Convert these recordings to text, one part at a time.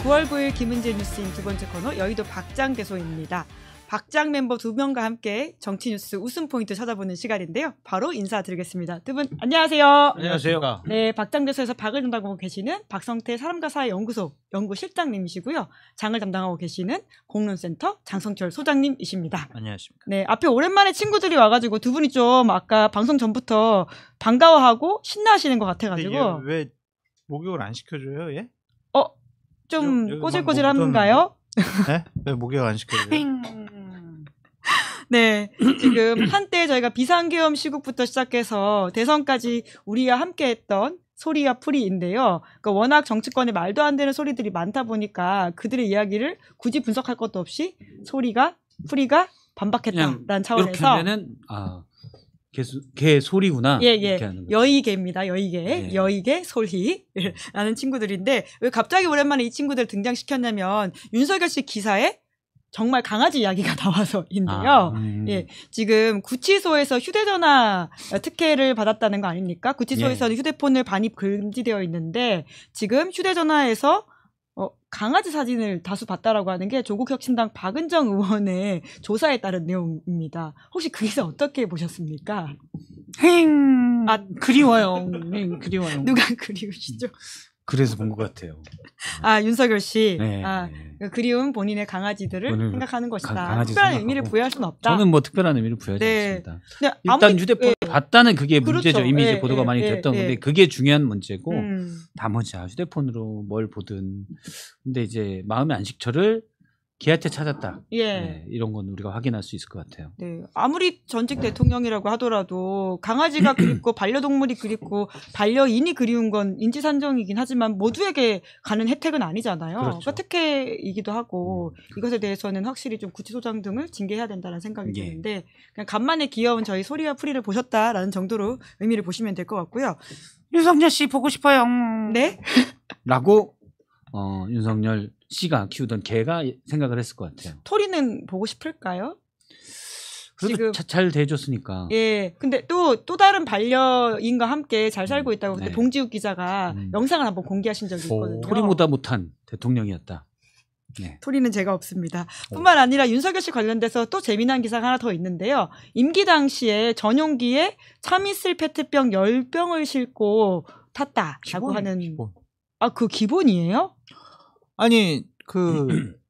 9월 9일 김은재 뉴스인 두 번째 코너 여의도 박장대소입니다. 박장 멤버 2명과 함께 정치 뉴스 웃음 포인트 찾아보는 시간인데요. 바로 인사드리겠습니다. 두 분 안녕하세요. 안녕하세요. 네, 박장대소에서 박을 담당하고 계시는 박성태 사람과 사회 연구소 연구실장님이시고요. 장을 담당하고 계시는 공론센터 장성철 소장님이십니다. 안녕하십니까. 네, 앞에 오랜만에 친구들이 와가지고 두 분이 좀 아까 방송 전부터 반가워하고 신나하시는 것 같아가지고. 왜 목욕을 안 시켜줘요, 얘? 좀 꼬질꼬질한가요? 네? 왜 목욕 안 시켜줘요? 네, 지금 한때 저희가 비상계엄 시국부터 시작해서 대선까지 우리와 함께했던 소리와 풀이인데요. 그러니까 워낙 정치권에 말도 안 되는 소리들이 많다 보니까 그들의 이야기를 굳이 분석할 것도 없이 소리가 풀이가 반박했다라는 차원에서 이렇게 하면은 개 소리구나. 예. 이렇게 하는 거죠. 여의개입니다. 여의개. 네. 여의개 소리라는 친구들인데 왜 갑자기 오랜만에 이 친구들 등장시켰냐면 윤석열 씨 기사에 정말 강아지 이야기가 나와서인데요. 예, 지금 구치소에서 휴대전화 특혜를 받았다는 거 아닙니까? 구치소에서는 휴대폰을 반입 금지되어 있는데 지금 휴대전화에서 강아지 사진을 다수 봤다라고 하는 게 조국혁신당 박은정 의원의 조사에 따른 내용입니다. 혹시 그 기사 어떻게 보셨습니까? 그리워요. 그리워요. 누가 그리우시죠? 그래서 본 것 같아요. 윤석열 씨. 네. 그리운 본인의 강아지들을 생각하는 것이다. 강아지 특별한 생각하고. 의미를 부여할 수는 없다. 저는 뭐 특별한 의미를 부여하지 않습니다. 근데 일단 휴대폰을 봤다는 그게 문제죠. 그렇죠. 이미 이제 보도가 많이 됐던 건데 그게 중요한 문제고 나머지야 휴대폰으로 뭘 보든. 근데 이제 마음의 안식처를 걔한테 찾았다. 네, 이런 건 우리가 확인할 수 있을 것 같아요. 네, 아무리 전직 대통령이라고 하더라도 강아지가 그립고 반려동물이 그립고 반려인이 그리운 건 인지산정이긴 하지만 모두에게 가는 혜택은 아니잖아요. 그렇죠. 그러니까 특혜이기도 하고 이것에 대해서는 확실히 좀 구치소장 등을 징계해야 된다는 생각이 드는데 그냥 간만에 귀여운 저희 소리와 풀이를 보셨다라는 정도로 의미를 보시면 될 것 같고요. 윤석열 씨 보고 싶어요. 네? 라고 윤석열 씨가 키우던 개가 생각을 했을 것 같아요. 토리는 보고 싶을까요? 그래도 지금 잘 대해줬으니까. 예, 근데 또 다른 반려인과 함께 잘 살고 있다고 그때 봉지욱 기자가 영상을 한번 공개하신 적이 있거든요. 토리보다 못한 대통령이었다. 네. 토리는 제가 없습니다. 뿐만 아니라 윤석열 씨 관련돼서 또 재미난 기사가 하나 더 있는데요. 임기 당시에 전용기에 참이슬 페트병 10병을 싣고 탔다라고 하는. 기본. 그 기본이에요? 아니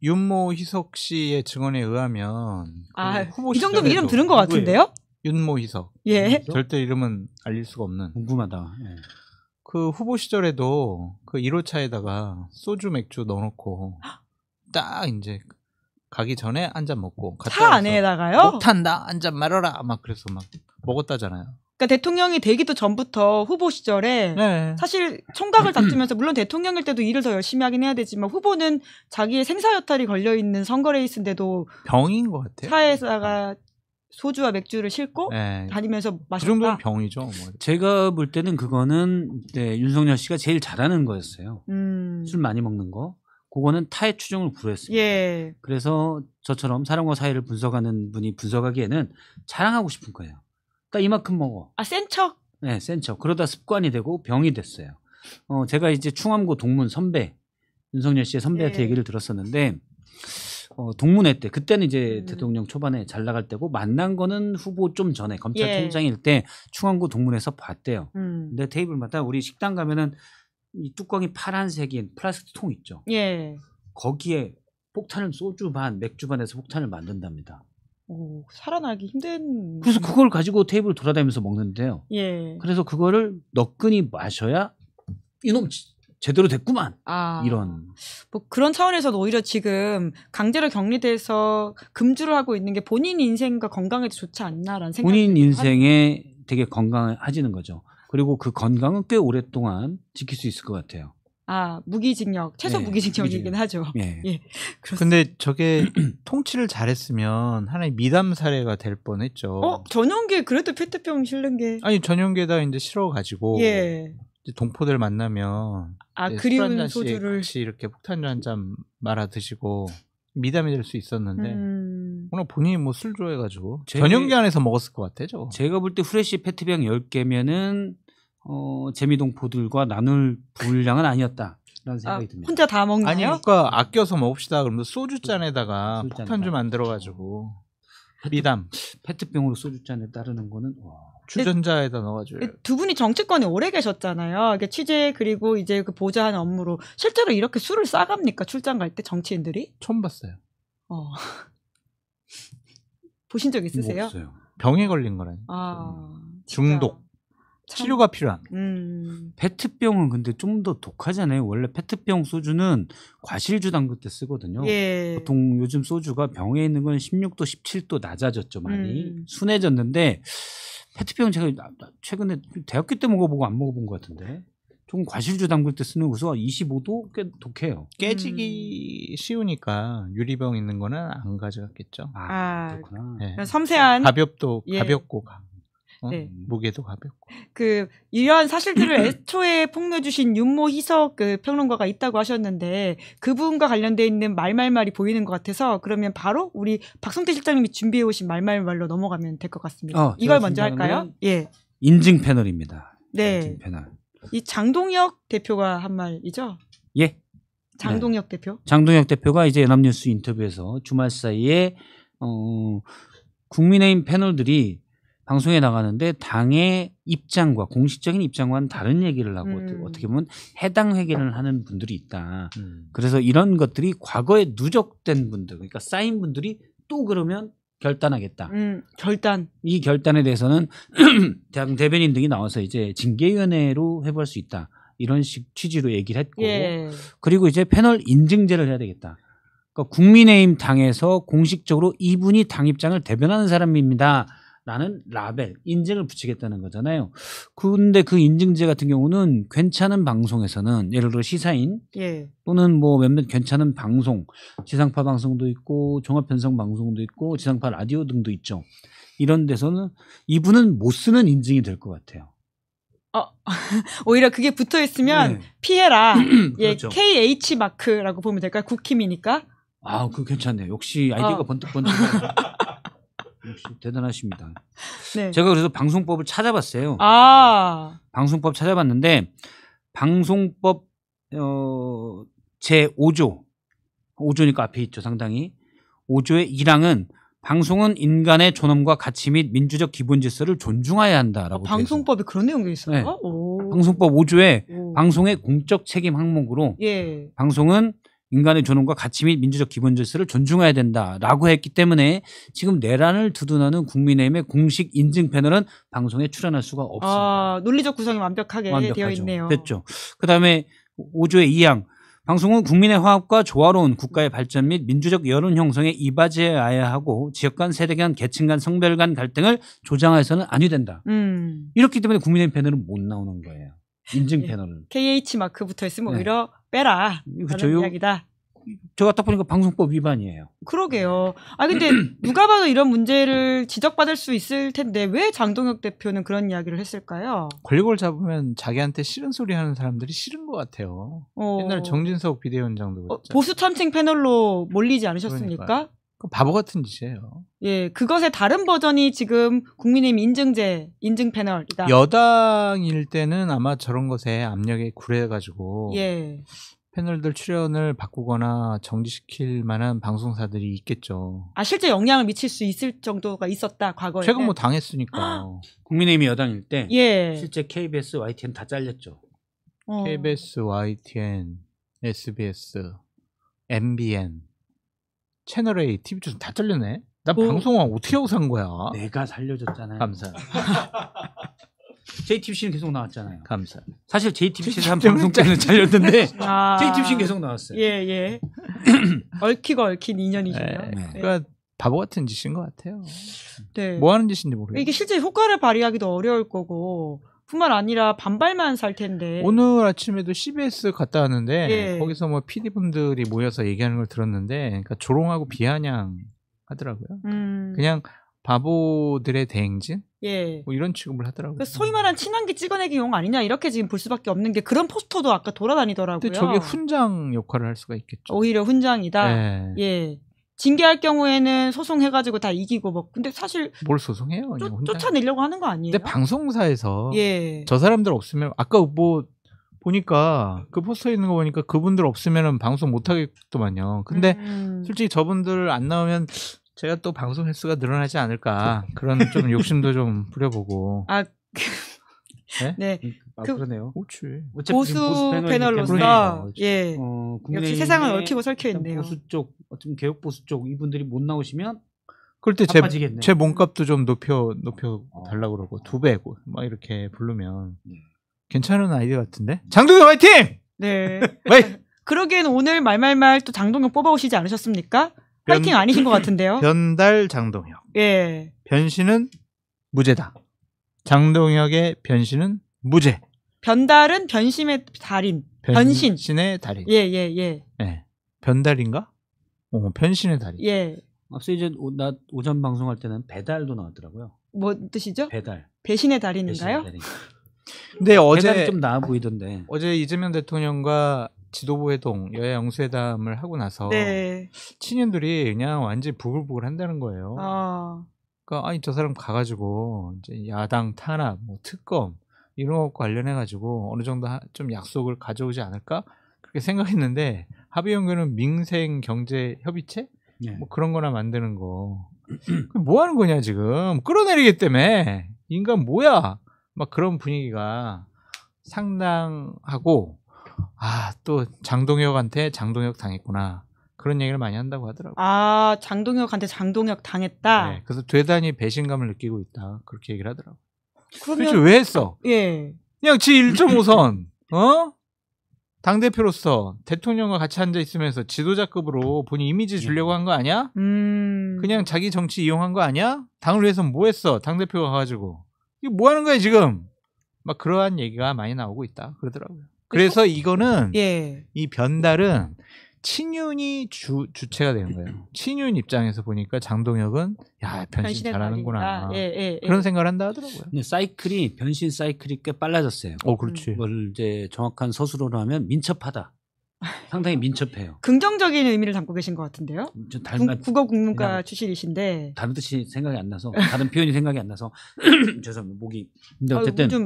윤모 희석 씨의 증언에 의하면 후보 이 정도면 이름 시절에도 들은 것 같은데요? 윤모 희석. 예. 절대 이름은 알릴 수가 없는. 궁금하다. 예. 그 후보 시절에도 그 1호차에다가 소주 맥주 넣어놓고 딱 이제 가기 전에 한 잔 먹고 차 안에다가요? 못한다 한 잔 말아라 막 그래서 막 먹었다잖아요. 그러니까 대통령이 되기도 전부터 후보 시절에 사실 총각을 다투면서 물론 대통령일 때도 일을 더 열심히 하긴 해야 되지만 후보는 자기의 생사여탈이 걸려있는 선거 레이스인데도 병인 것 같아요. 차에다가 소주와 맥주를 싣고 다니면서 마셨다. 그 정도는 병이죠. 뭐. 제가 볼 때는 그거는 윤석열 씨가 제일 잘하는 거였어요. 술 많이 먹는 거. 그거는 타의 추종을 불허했습니다. 예. 그래서 저처럼 사람과 사회를 분석하는 분이 분석하기에는 자랑하고 싶은 거예요. 그러니까 이만큼 먹어. 센 척? 네, 센 척. 그러다 습관이 되고 병이 됐어요. 제가 이제 충암고 동문 선배, 윤석열 씨의 선배한테 얘기를 들었었는데, 동문회 때, 그때는 이제 대통령 초반에 잘 나갈 때고, 만난 거는 후보 좀 전에 검찰총장일 때 충암고 동문회에서 봤대요. 근데 테이블마다 우리 식당 가면은 이 뚜껑이 파란색인 플라스틱 통 있죠. 예. 거기에 폭탄을 소주 반, 맥주 반에서 폭탄을 만든답니다. 살아나기 힘든. 그래서 그걸 가지고 테이블 돌아다니면서 먹는데요. 예. 그래서 그거를 너끈히 마셔야 이놈 제대로 됐구만. 이런. 뭐 그런 차원에서도 오히려 지금 강제로 격리돼서 금주를 하고 있는 게 본인 인생과 건강에도 좋지 않나라는 생각이. 본인 인생에 되게 건강해지는 거죠. 그리고 그 건강은 꽤 오랫동안 지킬 수 있을 것 같아요. 무기징역, 최소 무기징역이긴 하죠. 예. 근데 저게 통치를 잘했으면 하나의 미담 사례가 될 뻔했죠. 전용기에 그래도 페트병 실는 게. 아니 전용기에다 이제 실어가지고 이제 동포들 만나면 그리운 소주를 같이 이렇게 폭탄주 한 잔 말아 드시고 미담이 될 수 있었는데 오늘 본인이 뭐 술 좋아해가지고 전용기 안에서 먹었을 것 같아요. 제가 볼 때 후레쉬 페트병 10개면은 재미동포들과 나눌 분량은 아니었다. 라는 생각이 듭니다. 혼자 다 먹나요? 아니 그러니까 아껴서 먹읍시다. 그러면 소주잔에다가 소주잔에다가. 폭탄 좀 만들어가지고 미담 페트병으로 소주잔에 따르는 거는 와. 주전자에다 넣어가지고. 두 분이 정치권에 오래 계셨잖아요. 이게 취재 그리고 이제 그 보좌하는 업무로 실제로 이렇게 술을 싸갑니까? 출장 갈 때 정치인들이? 처음 봤어요. 보신 적 뭐 있으세요? 없어요. 병에 걸린 거라니. 중독. 참. 치료가 필요한. 페트병은 근데 좀 더 독하잖아요. 원래 페트병 소주는 과실주 담글 때 쓰거든요. 예. 보통 요즘 소주가 병에 있는 건 16도, 17도 낮아졌죠. 많이 순해졌는데 페트병 제가 최근에 대학교 때 먹어보고 안 먹어본 것 같은데 조금 과실주 담글 때 쓰는 거서 25도 꽤 독해요. 깨지기 쉬우니까 유리병 있는 거는 안 가져갔겠죠. 그렇구나. 네. 섬세한 가볍고 네. 무게도 가볍고. 이러한 사실들을 애초에 폭로해주신 윤모 희석 평론가가 있다고 하셨는데 그분과 관련돼 있는 말말말이 보이는 것 같아서 그러면 바로 우리 박성태 실장님이 준비해 오신 말말말로 넘어가면 될 것 같습니다. 이걸 먼저 할까요? 예. 인증 패널입니다. 네. 인증 패널. 이 장동혁 대표가 한 말이죠? 예. 장동혁 대표? 장동혁 대표가 이제 연합뉴스 인터뷰에서 주말 사이에 국민의힘 패널들이 방송에 나가는데 당의 입장과 공식적인 입장과는 다른 얘기를 하고 어떻게 보면 해당 회견을 하는 분들이 있다. 그래서 이런 것들이 과거에 누적된 분들, 그러니까 쌓인 분들이 또 그러면 결단하겠다. 결단. 이 결단에 대해서는 당 대변인 등이 나와서 이제 징계위원회로 해볼 수 있다. 이런 식 취지로 얘기를 했고, 예. 그리고 이제 패널 인증제를 해야 되겠다. 그러니까 국민의힘 당에서 공식적으로 이분이 당 입장을 대변하는 사람입니다. 라는 라벨, 인증을 붙이겠다는 거잖아요. 근데 그 인증제 같은 경우는 괜찮은 방송에서는 예를 들어 시사인 또는 뭐 몇몇 괜찮은 방송, 지상파 방송도 있고 종합편성 방송도 있고 지상파 라디오 등도 있죠. 이런 데서는 이분은 못 쓰는 인증이 될 것 같아요. 오히려 그게 붙어 있으면 피해라. 그렇죠. KH 마크라고 보면 될까요? 국힘이니까. 그거 괜찮네요. 역시 아이디어가 번뜩번뜩. 역시 대단하십니다. 네. 제가 그래서 방송법을 찾아봤어요. 방송법 찾아봤는데 방송법 제5조 5조니까 앞에 있죠. 상당히 5조의 1항은 방송은 인간의 존엄과 가치 및 민주적 기본 질서를 존중해야 한다라고. 방송법에 그런 내용이 있어요? 네. 방송법 5조에 방송의 공적 책임 항목으로 방송은 인간의 존엄과 가치 및 민주적 기본 질서를 존중해야 된다라고 했기 때문에 지금 내란을 두둔하는 국민의힘의 공식 인증 패널은 방송에 출연할 수가 없습니다. 논리적 구성이 완벽하게 되어 있네요. 됐죠. 그다음에 5조의 2항 방송은 국민의 화합과 조화로운 국가의 발전 및 민주적 여론 형성에 이바지해야 하고 지역 간, 세대 간, 계층 간, 성별 간 갈등을 조장해서는 아니 된다. 이렇기 때문에 국민의힘 패널은 못 나오는 거예요. 인증 패널은. KH 마크 붙어 있으면 오히려 빼라. 그렇죠. 이야기다. 제가 딱 보니까 방송법 위반이에요. 그러게요. 근데 누가 봐도 이런 문제를 지적받을 수 있을 텐데 왜 장동혁 대표는 그런 이야기를 했을까요? 권력을 잡으면 자기한테 싫은 소리 하는 사람들이 싫은 것 같아요. 옛날에 정진석 비대위원장도 그랬죠. 보수 참칭 패널로 몰리지 않으셨습니까? 바보 같은 짓이에요. 예, 그것의 다른 버전이 지금 국민의힘 인증 패널이다. 여당일 때는 아마 저런 것에 압력에 굴해가지고 패널들 출연을 바꾸거나 정지시킬 만한 방송사들이 있겠죠. 실제 영향을 미칠 수 있을 정도가 있었다, 과거에. 최근 뭐 당했으니까. 국민의힘이 여당일 때 실제 KBS, YTN 다 잘렸죠. KBS, YTN, SBS, MBN, 채널A, TV조선 다 잘렸네. 나 방송왕 어떻게 하고 산 거야? 내가 살려줬잖아요. 감사. JTBC는 계속 나왔잖아요. 감사. 사실 JTBC에서 한 방송 때는 잘렸는데 JTBC는 계속 나왔어요. 예. 얽히고 얽힌 인연이시네요. 그러니까 바보 같은 짓인 것 같아요. 네. 뭐 하는 짓인지 모르겠어요. 이게 실제 효과를 발휘하기도 어려울 거고 뿐만 아니라 반발만 살 텐데. 오늘 아침에도 CBS 갔다 왔는데 거기서 뭐 PD분들이 모여서 얘기하는 걸 들었는데 그러니까 조롱하고 비아냥 하더라고요. 그냥 바보들의 대행진? 뭐 이런 취급을 하더라고요. 소위 말하는 친환기 찍어내기 용 아니냐 이렇게 지금 볼 수밖에 없는 게 그런 포스터도 아까 돌아다니더라고요. 근데 저게 훈장 역할을 할 수가 있겠죠. 오히려 훈장이다. 징계할 경우에는 소송해가지고 다 이기고 뭐 근데 사실 뭘 소송해요? 쫓아내려고 하는 거 아니에요? 근데 방송사에서 저 사람들 없으면 아까 뭐 보니까 그 포스터에 있는 거 보니까 그분들 없으면은 방송 못 하겠더만요. 근데 솔직히 저분들 안 나오면 제가 또 방송 횟수가 늘어나지 않을까 그런 좀 욕심도 좀 부려보고. 네. 그러네요. 그렇지. 보수 패널로서 예. 역시 세상을 얽히고 설켜 있네요. 보수 쪽, 어떤 개혁 보수 쪽 이분들이 못 나오시면 그럴 때 제 몸값도 좀 높여 달라고 그러고 2배고 막 이렇게 부르면 괜찮은 아이디어 같은데. 장동혁 화이팅! 네. 그러기엔 오늘 말말말 또 장동혁 뽑아오시지 않으셨습니까? 화이팅 아니신 것 같은데요. 변달 장동혁. 예. 변신은 무죄다. 장동혁의 변신은 무죄. 변달은 변심의 달인. 변신의 달인. 예. 네. 변달인가? 변신의 달인. 예. 앞서 이제 오전 방송할 때는 배달도 나왔더라고요. 뭐 뜻이죠? 배달. 배신의 달인인가요? 근데 배달이 좀 나아 보이던데. 어제 이재명 대통령과 지도부 회동, 여야 영수회담을 하고 나서 친윤들이 그냥 완전히 부글부글 한다는 거예요. 그러니까 아니 저 사람 가가지고 이제 야당 탄압, 뭐 특검 이런 것 관련해가지고 어느 정도 좀 약속을 가져오지 않을까 그렇게 생각했는데 합의연구는 민생경제협의체 뭐 그런 거나 만드는 거. 뭐 하는 거냐 지금. 끌어내리겠다며. 인간 뭐야. 막 그런 분위기가 상당하고 또 장동혁한테 장동혁 당했구나. 그런 얘기를 많이 한다고 하더라고요. 장동혁한테 장동혁 당했다. 네, 그래서 되단히 배신감을 느끼고 있다. 그렇게 얘기를 하더라고요. 그러면 왜 했어? 예. 그냥 지 1.5선 당대표로서 대통령과 같이 앉아 있으면서 지도자급으로 본인 이미지 주려고 한 거 아니야? 그냥 자기 정치 이용한 거 아니야? 당을 위해서 뭐 했어? 당대표가 가가지고. 이거 뭐 하는 거야 지금? 막 그러한 얘기가 많이 나오고 있다 그러더라고요. 그래서 이거는 이 변달은 친윤이 주체가 되는 거예요. 친윤 입장에서 보니까 장동혁은 변신 잘하는구나. 그런 생각을 한다 하더라고요. 근데 변신 사이클이 꽤 빨라졌어요. 그렇지. 그걸 이제 정확한 서술어로 하면 민첩하다. 상당히 민첩해요. 긍정적인 의미를 담고 계신 것 같은데요. 국어국문과 출신이신데 다른 뜻이 생각이 안 나서 다른 표현이 생각이 안 나서 죄송합니다. 목이. 근데 어쨌든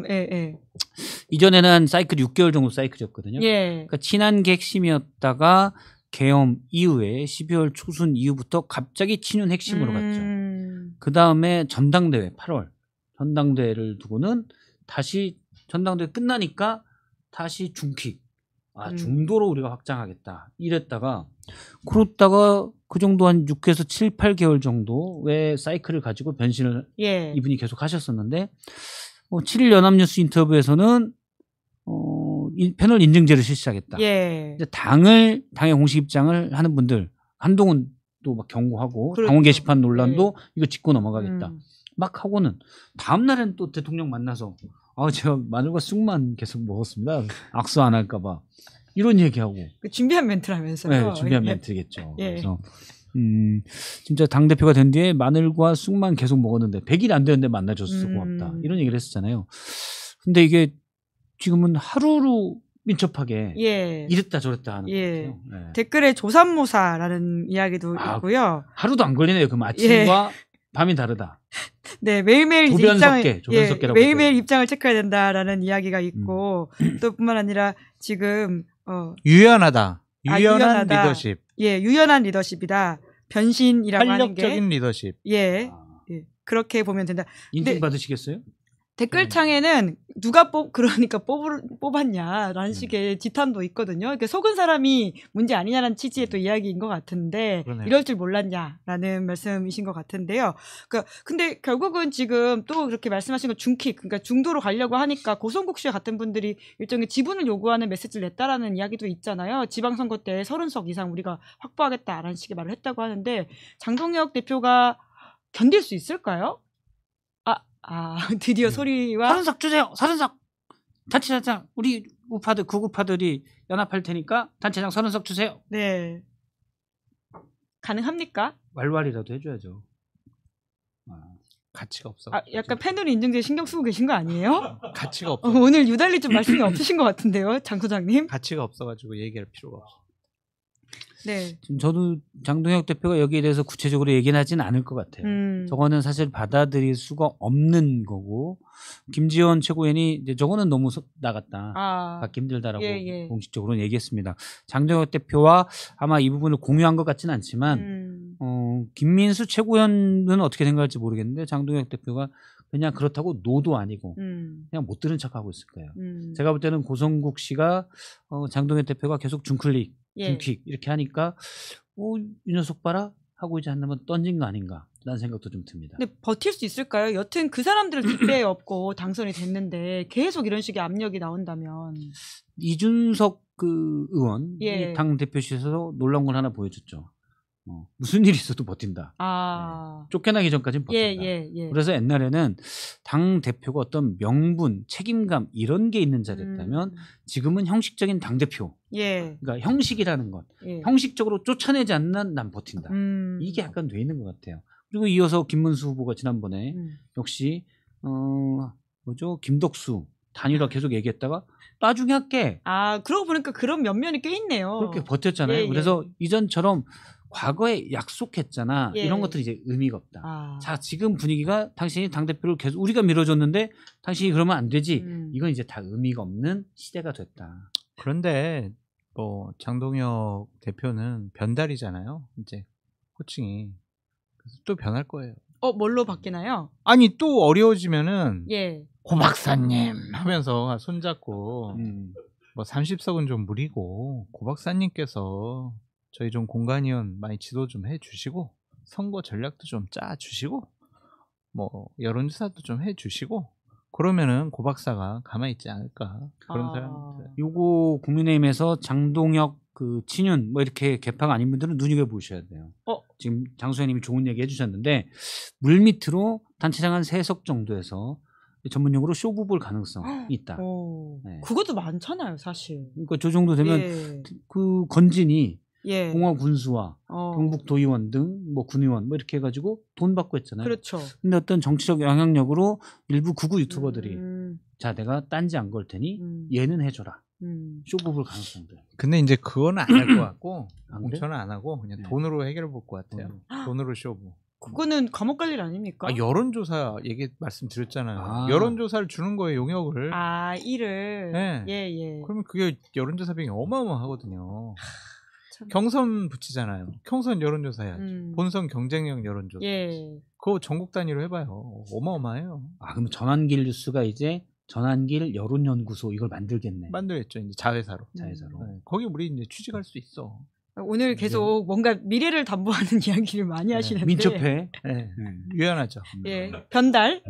이전에는 한 사이클 6개월 정도 사이클이었거든요. 그러니까 친한계 핵심이었다가 계엄 이후에 12월 초순 이후부터 갑자기 친윤 핵심으로 갔죠. 그 다음에 전당대회 8월 전당대회를 두고는 다시 전당대회 끝나니까 다시 중킥. 중도로 우리가 확장하겠다. 이랬다가 그러다가 그 정도 한 6에서 7, 8개월 정도의 사이클을 가지고 변신을 이분이 계속 하셨었는데 7일 연합뉴스 인터뷰에서는 패널 인증제를 실시하겠다. 당의 공식 입장을 하는 분들 한동훈 또 막 경고하고 당원 게시판 논란도 이거 짚고 넘어가겠다. 막 하고는 다음 날엔 또 대통령 만나서 제가 마늘과 쑥만 계속 먹었습니다. 악수 안 할까봐 이런 얘기하고 준비한 멘트라면서요. 네, 준비한 멘트겠죠. 그래서 진짜 당 대표가 된 뒤에 마늘과 쑥만 계속 먹었는데 100일 안 되는데 만나줘서 고맙다. 이런 얘기를 했었잖아요. 근데 이게 지금은 하루로 민첩하게 이랬다 저랬다 하는 것 같아요. 댓글에 조삼모사라는 이야기도 있고요. 하루도 안 걸리네요. 그럼 아침과 밤이 다르다. 네, 매일매일 조변석계라고 매일매일 입장을 체크해야 된다라는 이야기가 있고 또 뿐만 아니라 지금 유연하다. 유연한 리더십. 유연한 리더십이다. 변신이라고 하는 게 활력적인 리더십. 그렇게 보면 된다. 인증 받으시겠어요? 댓글창에는 누가 뽑았냐라는 식의 지탄도 있거든요. 그러니까 속은 사람이 문제 아니냐라는 취지의 또 이야기인 것 같은데 이럴 줄 몰랐냐라는 말씀이신 것 같은데요. 그러니까 근데 결국은 지금 또 그렇게 말씀하신 거 중킥, 그러니까 중도로 가려고 하니까 고성국 씨와 같은 분들이 일종의 지분을 요구하는 메시지를 냈다라는 이야기도 있잖아요. 지방선거 때 30석 이상 우리가 확보하겠다라는 식의 말을 했다고 하는데 장동혁 대표가 견딜 수 있을까요? 드디어 소리와 30석 주세요. 30석. 단체장 우리 우파들 구구파들이 연합할 테니까 단체장 30석 주세요. 네. 가능합니까? 왈왈이라도 해줘야죠. 가치가 없어. 약간 패널 인증제 신경 쓰고 계신 거 아니에요? 가치가 없어. 오늘 유달리 좀 말씀이 없으신 것 같은데요, 장 소장님. 가치가 없어가지고 얘기할 필요가 없어. 네. 지금 저도 장동혁 대표가 여기에 대해서 구체적으로 얘기는 하진 않을 것 같아요. 저거는 사실 받아들일 수가 없는 거고 김지원 최고위원이 이제 저거는 너무 나갔다. 받기 힘들다라고 공식적으로는 얘기했습니다. 장동혁 대표와 아마 이 부분을 공유한 것 같지는 않지만 김민수 최고위원은 어떻게 생각할지 모르겠는데 장동혁 대표가 그냥 그렇다고 노도 아니고 그냥 못 들은 척하고 있을 거예요. 제가 볼 때는 고성국 씨가 장동혁 대표가 계속 중클릭, 중킥 이렇게 하니까 이 녀석 봐라 하고 이제 한번 던진 거 아닌가 라는 생각도 좀 듭니다. 근데 버틸 수 있을까요? 여튼 그 사람들은 뒷배에 없고 당선이 됐는데 계속 이런 식의 압력이 나온다면. 이준석 그 의원 당 대표실에서 놀라운 걸 하나 보여줬죠. 무슨 일이 있어도 버틴다. 쫓겨나기 전까지는 버틴다. 그래서 옛날에는 당 대표가 어떤 명분, 책임감 이런 게 있는 자리였다면 지금은 형식적인 당 대표. 그러니까 형식이라는 것, 형식적으로 쫓아내지 않는 난 버틴다. 이게 약간 돼 있는 것 같아요. 그리고 이어서 김문수 후보가 지난번에 역시 김덕수 단일화 계속 얘기했다가 나중에 할게. 그러고 보니까 그런 면면이 꽤 있네요. 그렇게 버텼잖아요. 그래서 이전처럼 과거에 약속했잖아. 이런 것들이 이제 의미가 없다. 자, 지금 분위기가 당신이 당대표를 계속 우리가 밀어줬는데 당신이 그러면 안 되지. 이건 이제 다 의미가 없는 시대가 됐다. 그런데 뭐 장동혁 대표는 변달이잖아요. 이제 호칭이. 그래서 또 변할 거예요. 뭘로 바뀌나요? 아니 또 어려워지면은 고 박사님 하면서 손잡고 뭐 30석은 좀 무리고 고 박사님께서 저희 좀 공관위원 많이 지도 좀 해주시고 선거 전략도 좀 짜주시고 뭐 여론조사도 좀 해주시고 그러면은 고 박사가 가만히 있지 않을까 그런 사람들. 요거 국민의힘에서 장동혁 그 친윤 뭐 이렇게 개파가 아닌 분들은 눈여겨보셔야 돼요. 지금 장수현님이 좋은 얘기 해주셨는데 물밑으로 단체장 한 3석 정도에서 전문용어로 쇼부 볼 가능성이 있다. 그것도 많잖아요 사실. 그러니까 저 정도 되면 그 건진이 공화 군수와 경북도의원 등 뭐 군의원 뭐 이렇게 해가지고 돈 받고 했잖아요. 그렇죠. 근데 어떤 정치적 영향력으로 일부 극우 유튜버들이 자 내가 딴지 안 걸 테니 얘는 해줘라. 쇼부 볼 가능성들. 근데 이제 그거는 안 할 것 같고 공천은 안 하고 그냥 돈으로 해결해 볼 것 같아요. 돈으로 쇼부. 그거는 감옥 갈 일 아닙니까? 여론조사 얘기 말씀드렸잖아요. 여론조사를 주는 거예요, 용역을. 일을. 그러면 그게 여론조사 비용이 어마어마하거든요. 경선 붙이잖아요. 경선 여론조사 해야지. 본선 경쟁력 여론조사. 그거 전국 단위로 해봐요. 어마어마해요. 그럼 전환길 뉴스가 이제 전환길 여론연구소 이걸 만들겠네. 만들겠죠. 이제 자회사로. 거기 우리 이제 취직할 수 있어. 오늘 계속 뭔가 미래를 담보하는 이야기를 많이 하시는데 민첩해. 유연하죠. 변달.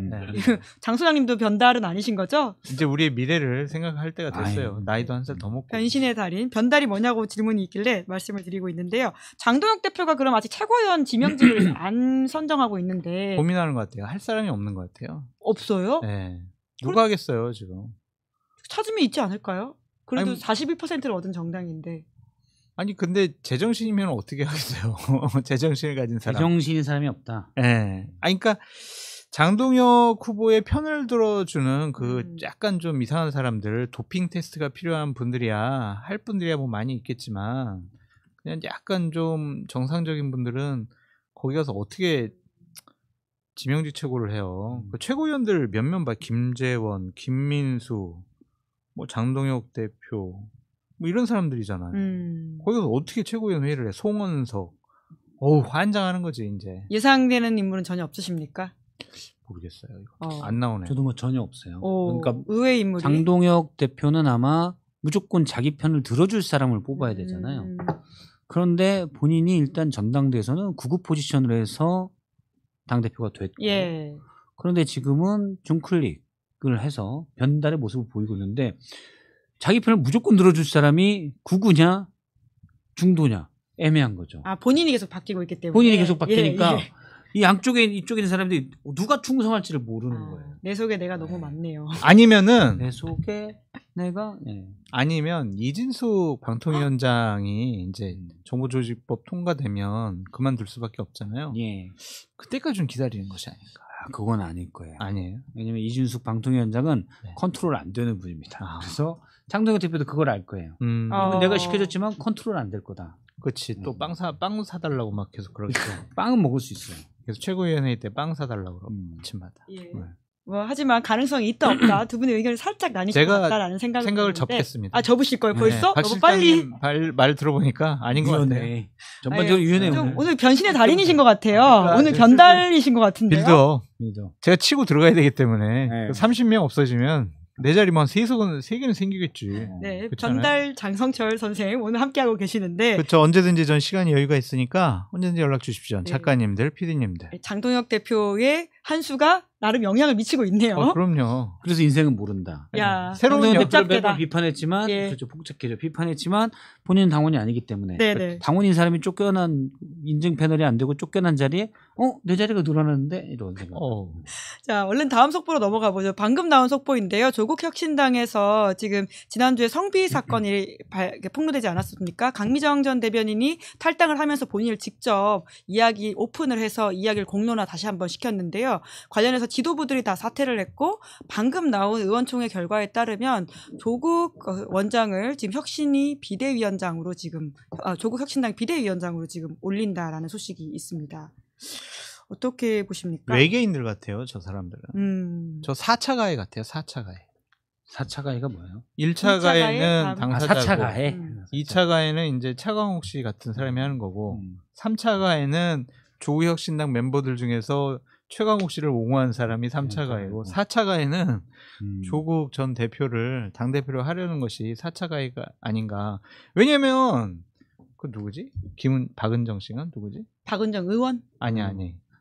장 소장님도 변달은 아니신 거죠? 이제 우리의 미래를 생각할 때가 됐어요. 나이도 한 살 더 먹고. 변신의 달인. 변달이 뭐냐고 질문이 있길래 말씀을 드리고 있는데요. 장동혁 대표가 그럼 아직 최고위원 지명직을 안 선정하고 있는데 고민하는 것 같아요. 할 사람이 없는 것 같아요. 없어요? 누가 하겠어요 지금. 찾으면 있지 않을까요? 그래도 41%를 얻은 정당인데. 아니 근데 제정신이면 어떻게 하겠어요. 제정신을 가진 사람. 제정신인 사람이 없다. 그러니까 장동혁 후보의 편을 들어주는 그 약간 좀 이상한 사람들, 도핑 테스트가 필요한 분들이야 할 분들이야 뭐 많이 있겠지만 그냥 약간 좀 정상적인 분들은 거기 가서 어떻게 지명직 최고를 해요. 그 최고위원들 몇몇 봐. 김재원, 김민수, 뭐 장동혁 대표 뭐 이런 사람들이잖아요. 거기서 어떻게 최고위원 회의를 해? 송원석. 환장하는 거지 이제. 예상되는 인물은 전혀 없으십니까? 모르겠어요. 이거. 안 나오네. 저도 뭐 전혀 없어요. 그러니까 의외 인물이. 장동혁 대표는 아마 무조건 자기 편을 들어줄 사람을 뽑아야 되잖아요. 그런데 본인이 일단 전당대에서는 구급 포지션을 해서 당대표가 됐고 그런데 지금은 중클릭을 해서 변달의 모습을 보이고 있는데 자기 편을 무조건 들어줄 사람이 구구냐 중도냐 애매한 거죠. 본인이 계속 바뀌고 있기 때문에. 본인이 계속 바뀌니까 이 양쪽에 이쪽에 있는 사람들이 누가 충성할지를 모르는 거예요. 내 속에 내가 너무 많네요. 아니면은 내 속에 내가 아니면 이진숙 방통위원장이 이제 정보조직법 통과되면 그만둘 수밖에 없잖아요. 그때까지 좀 기다리는 것이 아닌가. 그건 아닐 거예요. 아니에요. 왜냐면 이준숙 방통위원장은 컨트롤 안 되는 분입니다. 그래서 장동혁 대표도 그걸 알 거예요. 내가 시켜줬지만 컨트롤 안 될 거다. 그렇지. 또 빵 사달라고 막 계속 그러죠. 빵은 먹을 수 있어요. 그래서 최고위원회 때 빵 사달라고 그러고 아침마다. 예. 네. 뭐 하지만 가능성이 있다 없다 두 분의 의견이 살짝 나뉘실 것 같다라는 생각을 접겠습니다. 아 접으실 거예요 벌써? 박 실장님 말 들어보니까 아닌 것 같네요. 전반적으로 유연해. 오늘 변신의 달인이신 것 같아요. 오늘 변달이신 것 같은데요. 빌더. 제가 치고 들어가야 되기 때문에 네. 30명 없어지면 내 자리만 3개는 생기겠지. 네, 변달 장성철 선생 오늘 함께하고 계시는데. 그렇죠. 언제든지 전 시간이 여유가 있으니까 언제든지 연락 주십시오. 네. 작가님들, PD님들. 장동혁 대표의 한 수가 나름 영향을 미치고 있네요. 그럼요. 그래서 인생은 모른다. 야, 새로운 대표를 매번 비판했지만, 그렇죠, 복잡해져. 비판했지만 본인은 당원이 아니기 때문에 당원인 사람이 쫓겨난 인증 패널이 안 되고 쫓겨난 자리에 내 자리가 늘어났는데 이런 생각. 자, 얼른 다음 속보로 넘어가 보죠. 방금 나온 속보인데요. 조국 혁신당에서 지금 지난주에 성비 사건이 폭로되지 않았습니까? 강미정 전 대변인이 탈당을 하면서 본인을 직접 오픈을 해서 이야기를 공론화 다시 한번 시켰는데요. 관련해서 지도부들이 다 사퇴를 했고 방금 나온 의원총회 결과에 따르면 조국 원장을 지금 혁신이 비대위원장으로 조국 혁신당 비대위원장으로 지금 올린다라는 소식이 있습니다. 어떻게 보십니까? 외계인들 같아요, 저 사람들은. 저 4차 가해 같아요, 4차 가해. 4차 가해가 뭐예요? 1차 가해는 당사자고 4차 가해. 2차 가해는 이제 차광욱 씨 같은 사람이 하는 거고 3차 가해는 조국 혁신당 멤버들 중에서 최강욱 씨를 옹호한 사람이 3차 가해고 4차 가해는 조국 전 대표를 당대표로 하려는 것이 4차 가해가 아닌가. 왜냐면 그 누구지? 박은정 씨가 누구지? 박은정 의원? 아니.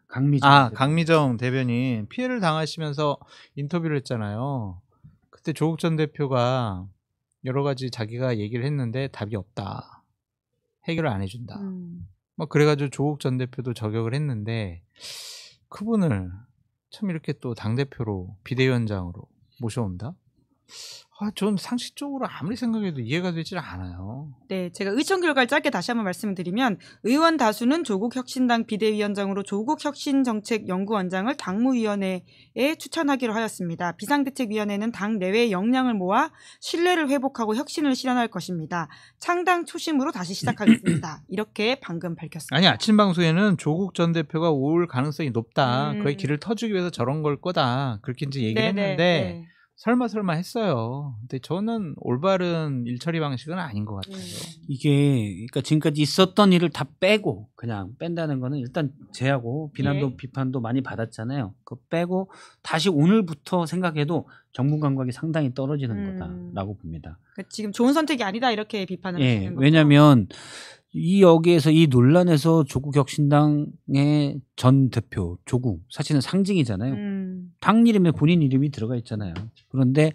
강미정. 강미정 대변인 피해를 당하시면서 인터뷰를 했잖아요. 그때 조국 전 대표가 여러 가지 자기가 얘기를 했는데 답이 없다. 해결을 안 해준다. 막 그래가지고 조국 전 대표도 저격을 했는데 그분을 참 이렇게 또 당대표로 비대위원장으로 모셔온다? 전 상식적으로 아무리 생각해도 이해가 되질 않아요. 네, 제가 의총 결과를 짧게 다시 한번 말씀을 드리면 의원 다수는 조국 혁신당 비대위원장으로 조국 혁신정책연구원장을 당무위원회에 추천하기로 하였습니다. 비상대책위원회는 당 내외의 역량을 모아 신뢰를 회복하고 혁신을 실현할 것입니다. 창당 초심으로 다시 시작하겠습니다. 이렇게 방금 밝혔습니다. 아니 아침 방송에는 조국 전 대표가 올 가능성이 높다. 거의 길을 터주기 위해서 저런 걸 거다. 그렇게 이제 얘기를 했는데 설마 했어요. 근데 저는 올바른 일처리 방식은 아닌 것 같아요. 이게 그러니까 지금까지 있었던 일을 다 빼고 그냥 뺀다는 거는 일단 제하고 비판도 많이 받았잖아요. 그거 빼고 다시 오늘부터 생각해도 정부 감각이 상당히 떨어지는 거다라고 봅니다. 그러니까 지금 좋은 선택이 아니다 이렇게 비판을 하시는 거죠. 왜냐하면 여기에서 이 논란에서 조국 혁신당의 전 대표 조국 사실은 상징이잖아요. 당 이름에 본인 이름이 들어가 있잖아요. 그런데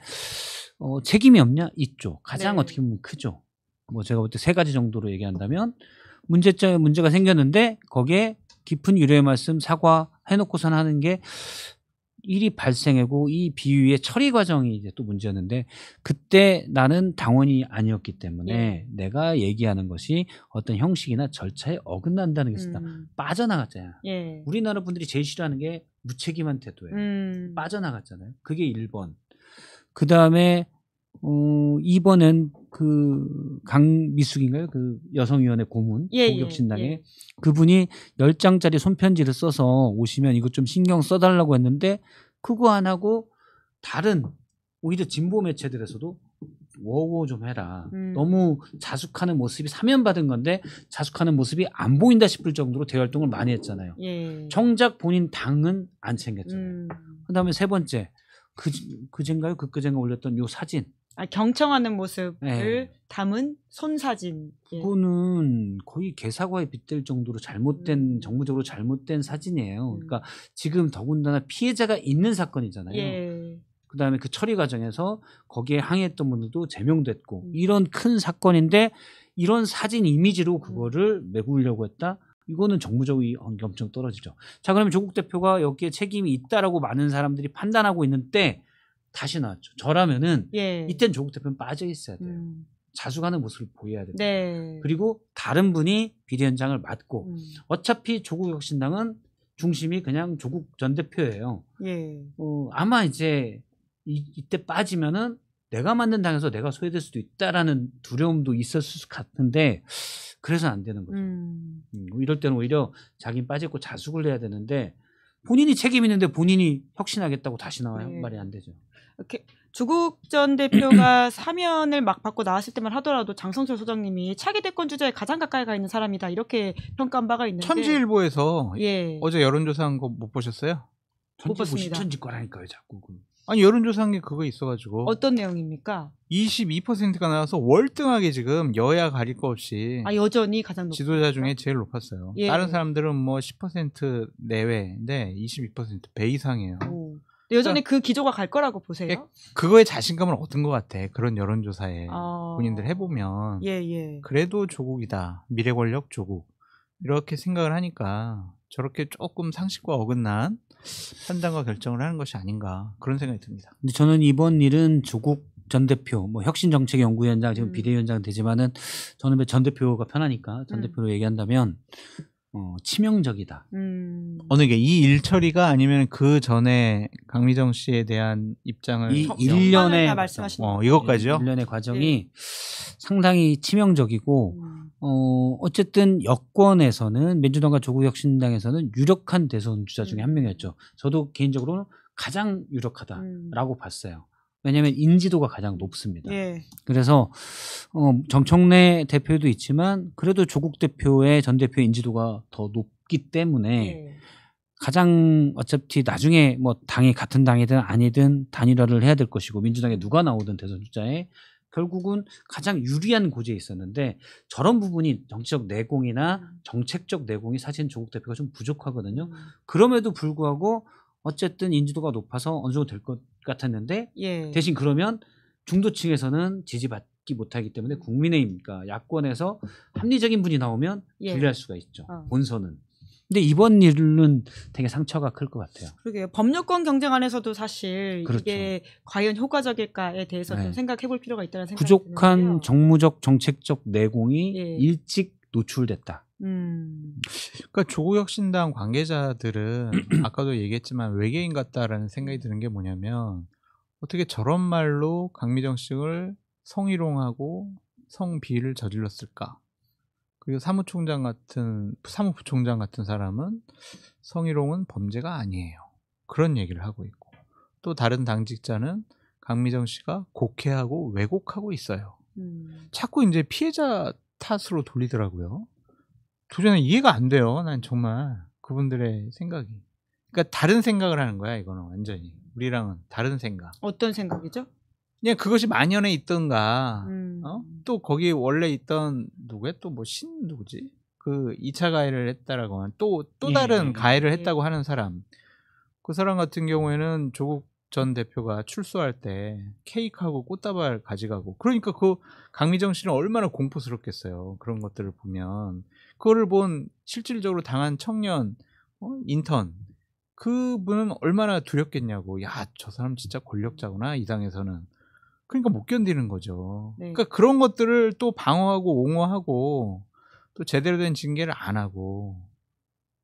책임이 없냐? 있죠. 가장 어떻게 보면 크죠. 뭐 제가 볼 때 3가지 정도로 얘기한다면 문제가 생겼는데 거기에 깊은 유례의 말씀 사과해놓고선 하는 게 일이 발생하고 이 비위의 처리 과정이 이제 또 문제였는데 그때 나는 당원이 아니었기 때문에 내가 얘기하는 것이 어떤 형식이나 절차에 어긋난다는 게 있었다. 빠져나갔잖아요. 우리나라 분들이 제일 싫어하는 게 무책임한 태도예요. 빠져나갔잖아요. 그게 1번. 그 다음에 2번은 그 강미숙인가요? 그 여성위원회 고문 조국혁신당에 그분이 10장짜리 손편지를 써서 오시면 이것 좀 신경 써달라고 했는데 그거 안 하고 다른 오히려 진보 매체들에서도 워워 좀 해라. 너무 자숙하는 모습이 사면받은 건데 자숙하는 모습이 안 보인다 싶을 정도로 대활동을 많이 했잖아요. 정작 본인 당은 안 챙겼잖아요. 그다음에 3번째 그젠가 올렸던 요 사진. 경청하는 모습을 담은 손사진. 그거는 거의 개사과에 빗댈 정도로 잘못된 정무적으로 잘못된 사진이에요. 그러니까 지금 더군다나 피해자가 있는 사건이잖아요. 그다음에 그 처리 과정에서 거기에 항의했던 분들도 제명됐고 이런 큰 사건인데 이런 사진 이미지로 그거를 메꾸려고 했다. 이거는 정무적으로 엄청 떨어지죠. 자, 그러면 조국 대표가 여기에 책임이 있다라고 많은 사람들이 판단하고 있는 때 다시 나왔죠. 저라면은 이때는 조국 대표는 빠져 있어야 돼요. 자숙하는 모습을 보여야 돼요. 그리고 다른 분이 비대위원장을 맡고 어차피 조국혁신당은 중심이 그냥 조국 전 대표예요. 아마 이제 이때 빠지면은 내가 맡는 당에서 내가 소외될 수도 있다라는 두려움도 있었을 것 같은데 그래서 안 되는 거죠. 이럴 때는 오히려 자기는 빠졌고 자숙을 해야 되는데 본인이 책임 있는데 본인이 혁신하겠다고 다시 나와요? 네. 말이 안 되죠. 이렇게 조국 전 대표가 사면을 막 받고 나왔을 때만 하더라도 장성철 소장님이 차기 대권 주자에 가장 가까이 가 있는 사람이다 이렇게 평가한 바가 있는데 천지일보에서 예. 어제 여론조사한 거 못 보셨어요? 못 봤습니다. 신천지 거라니까요 자꾸. 아니 여론조사한 게 그거 있어가지고 어떤 내용입니까? 22%가 나와서 월등하게 지금 여야 가릴 거 없이 여전히 가장 높습니까? 지도자 중에 제일 높았어요. 예. 다른 사람들은 뭐 10% 내외인데 22%배 이상이에요. 오. 여전히 그 기조가 갈 거라고 보세요? 그거에 자신감을 얻은 것 같아. 그런 여론조사에 본인들 해보면 예. 그래도 조국이다. 미래 권력 조국 이렇게 생각을 하니까 저렇게 조금 상식과 어긋난 판단과 결정을 하는 것이 아닌가 그런 생각이 듭니다. 근데 저는 이번 일은 조국 전 대표, 뭐 혁신정책연구위원장 지금 비대위원장 되지만은 저는 왜 전 대표가 편하니까 전 대표로 얘기한다면 치명적이다. 어느 게 이 일 처리가 아니면 그 전에 강미정 씨에 대한 입장을 이 1년의 이것까지요? 1년의 과정이 상당히 치명적이고 어쨌든 여권에서는 민주당과 조국혁신당에서는 유력한 대선 주자 중에 한 명이었죠. 저도 개인적으로는 가장 유력하다라고 봤어요. 왜냐하면 인지도가 가장 높습니다. 예. 그래서 정청래 대표도 있지만 그래도 조국 대표의 전 대표의 인지도가 더 높기 때문에 가장 어차피 나중에 뭐 당이 같은 당이든 아니든 단일화를 해야 될 것이고 민주당에 누가 나오든 대선 주자에 결국은 가장 유리한 고지에 있었는데 저런 부분이 정치적 내공이나 정책적 내공이 사실 조국 대표가 좀 부족하거든요. 그럼에도 불구하고 어쨌든 인지도가 높아서 어느 정도 될 것 같았는데 대신 그러면 중도층에서는 지지받기 못하기 때문에 국민의힘과 야권에서 합리적인 분이 나오면 불리할 수가 있죠. 본선은. 근데 이번 일은 되게 상처가 클 것 같아요. 그러게요. 법률권 경쟁 안에서도 사실 그렇죠. 이게 과연 효과적일까에 대해서 좀 생각해 볼 필요가 있다는 생각이 부족한 드는데요. 정무적 정책적 내공이 일찍 노출됐다. 그러니까 조국혁신당 관계자들은 아까도 얘기했지만 외계인 같다라는 생각이 드는 게 뭐냐면 어떻게 저런 말로 강미정 씨를 성희롱하고 성비위를 저질렀을까? 그리고 사무부총장 같은 사람은 성희롱은 범죄가 아니에요. 그런 얘기를 하고 있고 또 다른 당직자는 강미정 씨가 곡해하고 왜곡하고 있어요. 자꾸 이제 피해자 탓으로 돌리더라고요. 도저히 이해가 안 돼요. 난 정말 그분들의 생각이. 그러니까 다른 생각을 하는 거야. 이거는 완전히 우리랑은 다른 생각. 어떤 생각이죠? 그냥 그것이 만연해 있던가. 또 거기 원래 있던 누구야? 또 뭐 누구지? 그 2차 가해를 했다라고 하는 또 다른 가해를 했다고 하는 사람. 그 사람 같은 경우에는 조국 전 대표가 출소할 때 케이크하고 꽃다발 가져가고 그러니까 그 강미정 씨는 얼마나 공포스럽겠어요. 그런 것들을 보면 그거를 본 실질적으로 당한 청년 인턴 그분은 얼마나 두렵겠냐고. 야, 저 사람 진짜 권력자구나 이 당에서는. 그러니까 못 견디는 거죠. 그러니까 그런 것들을 또 방어하고 옹호하고 또 제대로 된 징계를 안 하고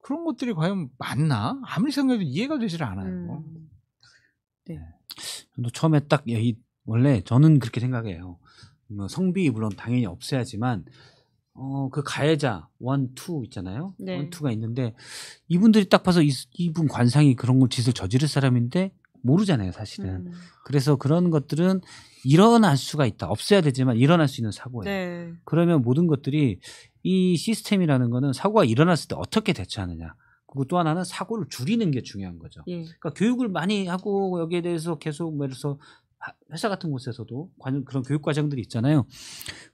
그런 것들이 과연 맞나? 아무리 생각해도 이해가 되질 않아요. 저도 처음에 딱 원래 저는 그렇게 생각해요. 성비 물론 당연히 없애야지만 그 가해자 1, 2 있잖아요. 1, 2가 있는데 이분들이 딱 봐서 이분 관상이 그런 걸 짓을 저지를 사람인데 모르잖아요, 사실은. 그래서 그런 것들은 일어날 수가 있다. 없애야 되지만 일어날 수 있는 사고예요. 그러면 모든 것들이 이 시스템이라는 거는 사고가 일어났을 때 어떻게 대처하느냐. 그리고 또 하나는 사고를 줄이는 게 중요한 거죠. 그러니까 교육을 많이 하고 여기에 대해서 계속 예를 들어서 회사 같은 곳에서도 그런 교육 과정들이 있잖아요.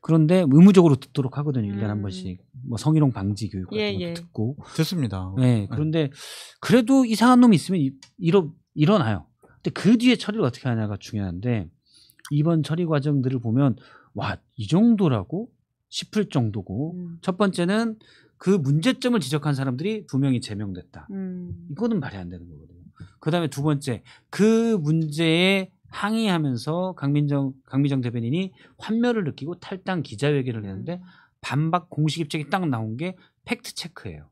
그런데 의무적으로 듣도록 하거든요. 1년에 한 번씩. 뭐 성희롱 방지 교육 같은 것도 듣고. 듣습니다. 그런데 그래도 이상한 놈이 있으면 일어나요. 근데 그 뒤에 처리를 어떻게 하냐가 중요한데 이번 처리 과정들을 보면 와, 이 정도라고 싶을 정도고 첫 번째는 그 문제점을 지적한 사람들이 2명이 제명됐다. 이거는 말이 안 되는 거거든요. 그다음에 두 번째 그 문제에 항의하면서 강미정 대변인이 환멸을 느끼고 탈당 기자회견을 했는데 반박 공식 입장이 딱 나온 게 팩트 체크예요.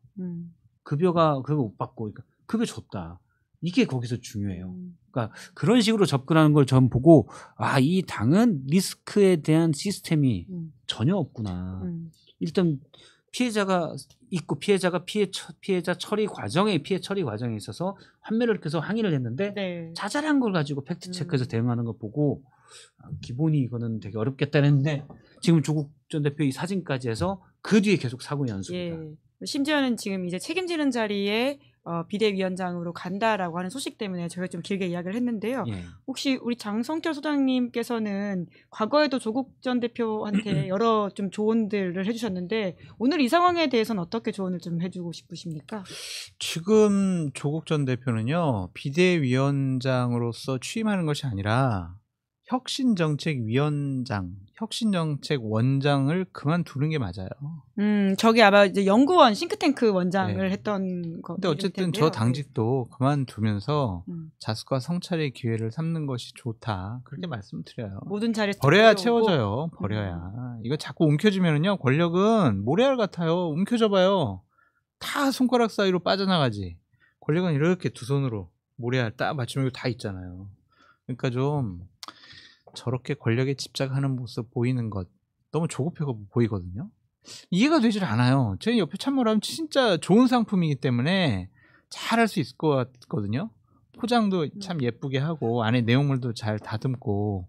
급여 못 받고 그러니까 급여 줬다. 이게 거기서 중요해요. 그러니까 그런 식으로 접근하는 걸 전 보고 이 당은 리스크에 대한 시스템이 전혀 없구나. 일단 피해자가 있고 피해자가 피해자 처리 과정에 피해 처리 과정에 있어서 환멸을 계속 항의를 했는데 네. 자잘한 걸 가지고 팩트 체크해서 대응하는 거 보고 기본이 이거는 되게 어렵겠다 했는데 지금 조국 전 대표 이 사진까지 해서 그 뒤에 계속 사고 연수입니다. 예. 심지어는 지금 이제 책임지는 자리에 비대위원장으로 간다라고 하는 소식 때문에 저희가 좀 길게 이야기를 했는데요. 예. 혹시 우리 장성철 소장님께서는 과거에도 조국 전 대표한테 여러 좀 조언들을 해주셨는데 오늘 이 상황에 대해서는 어떻게 조언을 좀 해주고 싶으십니까? 지금 조국 전 대표는요, 비대위원장으로서 취임하는 것이 아니라 혁신정책위원장, 혁신정책원장을 그만두는 게 맞아요. 저기 아마 이제 연구원 싱크탱크 원장을 네. 했던 거. 근데 어쨌든 저 당직도 그만두면서 자숙과 성찰의 기회를 삼는 것이 좋다. 그렇게 말씀드려요. 모든 자리에서 버려야 채워져요. 버려야. 이거 자꾸 움켜쥐면은요, 권력은 모래알 같아요. 움켜줘봐요. 다 손가락 사이로 빠져나가지. 권력은 이렇게 두 손으로 모래알 딱 맞추면 다 있잖아요. 그러니까 좀 저렇게 권력에 집착하는 모습 보이는 것 너무 조급해 보이거든요. 이해가 되질 않아요. 저희 옆에 참모를 하면 진짜 좋은 상품이기 때문에 잘할 수 있을 것 같거든요. 포장도 참 예쁘게 하고 안에 내용물도 잘 다듬고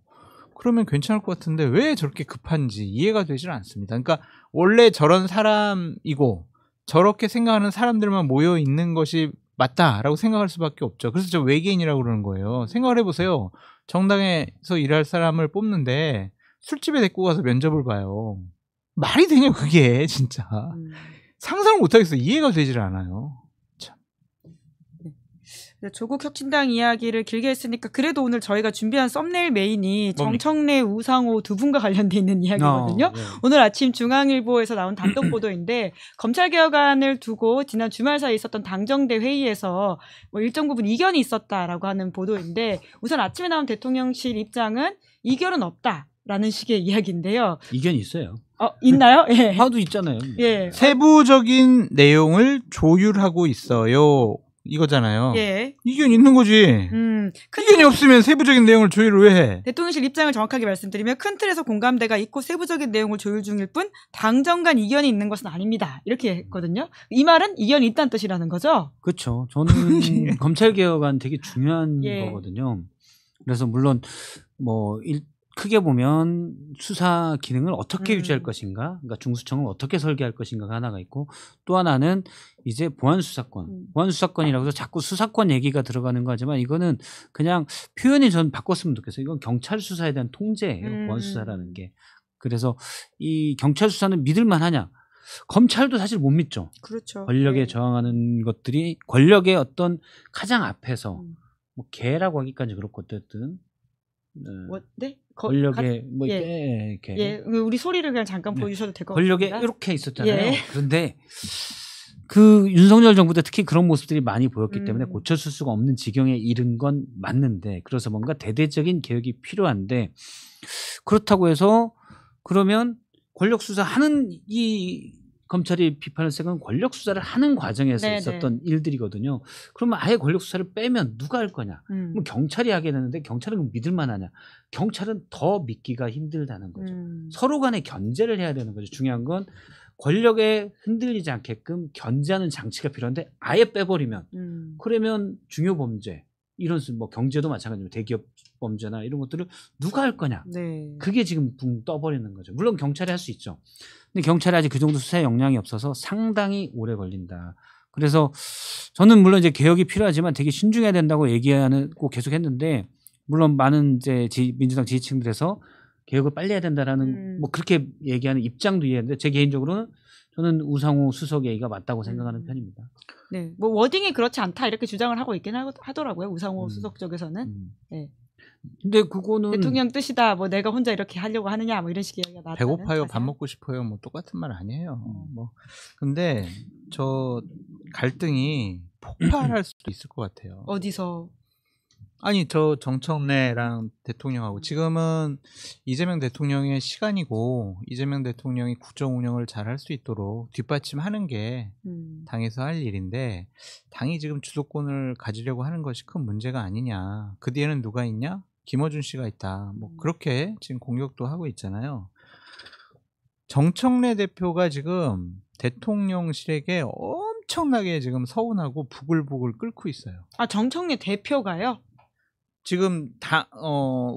그러면 괜찮을 것 같은데 왜 저렇게 급한지 이해가 되질 않습니다. 그러니까 원래 저런 사람이고 저렇게 생각하는 사람들만 모여 있는 것이 맞다라고 생각할 수밖에 없죠. 그래서 저 외계인이라고 그러는 거예요. 생각을 해보세요. 정당에서 일할 사람을 뽑는데 술집에 데리고 가서 면접을 봐요. 말이 되냐 그게 진짜. 상상을 못하겠어요. 이해가 되질 않아요. 참. 조국 혁신당 이야기를 길게 했으니까 그래도 오늘 저희가 준비한 썸네일 메인이 정청래, 우상호 두 분과 관련돼 있는 이야기거든요. 네. 오늘 아침 중앙일보에서 나온 단독 보도인데 검찰개혁안을 두고 지난 주말 사이에 있었던 당정대 회의에서 뭐 일정 부분 이견이 있었다라고 하는 보도인데 우선 아침에 나온 대통령실 입장은 이견은 없다라는 식의 이야기인데요. 이견이 있어요. 있나요? 예. 하도 있잖아요. 예. 세부적인 내용을 조율하고 있어요. 이거잖아요. 예. 이견 있는 거지. 이견이 없으면 세부적인 내용을 조율을 왜 해? 대통령실 입장을 정확하게 말씀드리면 큰 틀에서 공감대가 있고 세부적인 내용을 조율 중일 뿐 당정 간 이견이 있는 것은 아닙니다. 이렇게 했거든요. 이 말은 이견이 있다는 뜻이라는 거죠? 그렇죠. 저는 검찰개혁안 되게 중요한 거거든요. 그래서 물론 뭐 크게 보면 수사 기능을 어떻게 유지할 것인가, 그러니까 중수청을 어떻게 설계할 것인가가 하나가 있고 또 하나는 이제 보안수사권, 보안수사권이라고 해서 자꾸 수사권 얘기가 들어가는 거지만 이거는 그냥 표현이 전 바꿨으면 좋겠어요. 이건 경찰 수사에 대한 통제예요. 보안수사라는 게. 그래서 이 경찰 수사는 믿을만 하냐? 검찰도 사실 못 믿죠. 그렇죠. 권력에 저항하는 것들이 권력의 어떤 가장 앞에서 뭐 개라고 하기까지 그렇고 어쨌든 네? 권력에 뭐 이렇게 우리 소리를 그냥 잠깐 보여주셔도 될 것 같습니다. 권력에 이렇게 있었잖아요. 그런데 그 윤석열 정부 때 특히 그런 모습들이 많이 보였기 때문에 고쳐줄 수가 없는 지경에 이른 건 맞는데 그래서 뭔가 대대적인 개혁이 필요한데 그렇다고 해서 그러면 권력 수사하는 이 검찰이 비판을 세건 권력 수사를 하는 과정에서 있었던 일들이거든요. 그러면 아예 권력 수사를 빼면 누가 할 거냐? 그럼 경찰이 하게 되는데 경찰은 믿을 만하냐? 경찰은 더 믿기가 힘들다는 거죠. 서로 간에 견제를 해야 되는 거죠. 중요한 건 권력에 흔들리지 않게끔 견제하는 장치가 필요한데 아예 빼버리면 그러면 중요 범죄 이런 뭐 경제도 마찬가지로 대기업 범죄나 이런 것들을 누가 할 거냐? 그게 지금 붕 떠버리는 거죠. 물론 경찰이 할 수 있죠. 근데 경찰이 아직 그 정도 수사에 역량이 없어서 상당히 오래 걸린다. 그래서 저는 물론 이제 개혁이 필요하지만 되게 신중해야 된다고 얘기하고 계속 했는데 물론 많은 이제 민주당 지지층들에서 개혁을 빨리 해야 된다라는 뭐 그렇게 얘기하는 입장도 이해했는데 제 개인적으로는 저는 우상호 수석 얘기가 맞다고 생각하는 편입니다. 네, 뭐 워딩이 그렇지 않다 이렇게 주장을 하고 있긴 하더라고요. 우상호 수석 쪽에서는. 네. 근데 그거는 대통령 뜻이다. 뭐 내가 혼자 이렇게 하려고 하느냐. 뭐 이런 식의 얘기가 나왔다. 배고파요. 밥 먹고 싶어요. 뭐 똑같은 말 아니에요. 뭐 근데 저 갈등이 폭발할 수도 있을 것 같아요. 어디서? 아니 저 정청래랑 대통령하고 지금은 이재명 대통령의 시간이고 이재명 대통령이 국정 운영을 잘 할 수 있도록 뒷받침하는 게 당에서 할 일인데 당이 지금 주도권을 가지려고 하는 것이 큰 문제가 아니냐. 그 뒤에는 누가 있냐? 김어준 씨가 있다. 뭐 그렇게 지금 공격도 하고 있잖아요. 정청래 대표가 지금 대통령실에게 엄청나게 지금 서운하고 부글부글 끓고 있어요. 아, 정청래 대표가요? 지금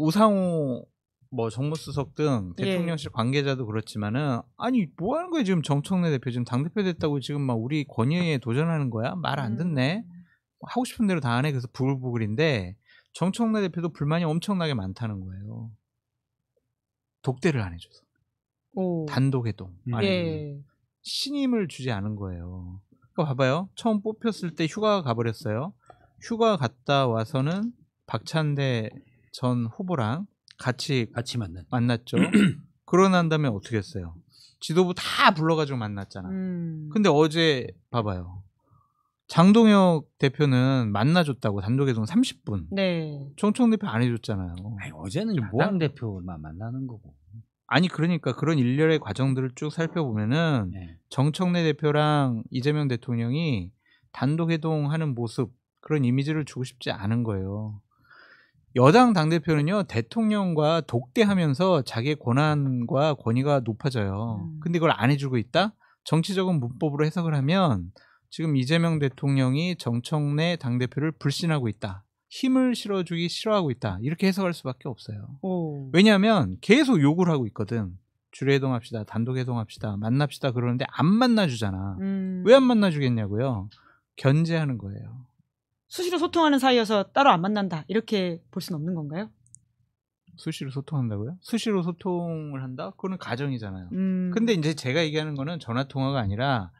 우상호 뭐 정무수석 등 대통령실 관계자도 그렇지만은 아니 뭐 하는 거야 지금 정청래 대표 지금 당대표 됐다고 지금 막 우리 권위에 도전하는 거야? 말 안 듣네. 하고 싶은 대로 다 안 해. 그래서 부글부글인데 정청래 대표도 불만이 엄청나게 많다는 거예요. 독대를 안 해줘서. 단독 해동. 신임을 주지 않은 거예요. 그러니까 봐봐요. 처음 뽑혔을 때 휴가 가버렸어요. 휴가 갔다 와서는 박찬대 전 후보랑 같이 만났죠. 그러고 난 다음에 어떻게 했어요? 지도부 다 불러가지고 만났잖아. 근데 어제 봐봐요. 장동혁 대표는 만나줬다고 단독회동 30분. 네. 정청 대표 안 해줬잖아요. 아니, 어제는 야당 대표만 만나는 거고. 아니 그러니까 그런 일련의 과정들을 쭉 살펴보면은 정청래 대표랑 이재명 대통령이 단독회동하는 모습 그런 이미지를 주고 싶지 않은 거예요. 여당 당대표는요 대통령과 독대하면서 자기의 권한과 권위가 높아져요. 근데 이걸 안 해주고 있다? 정치적인 문법으로 해석을 하면 지금 이재명 대통령이 정청래 당대표를 불신하고 있다. 힘을 실어주기 싫어하고 있다. 이렇게 해석할 수밖에 없어요. 왜냐하면 계속 욕을 하고 있거든. 주례회동합시다. 단독회동합시다. 만납시다. 그러는데 안 만나주잖아. 왜 안 만나주겠냐고요. 견제하는 거예요. 수시로 소통하는 사이여서 따로 안 만난다. 이렇게 볼 수는 없는 건가요? 수시로 소통한다고요? 수시로 소통을 한다? 그거는 가정이잖아요. 근데 이제 제가 얘기하는 거는 전화통화가 아니라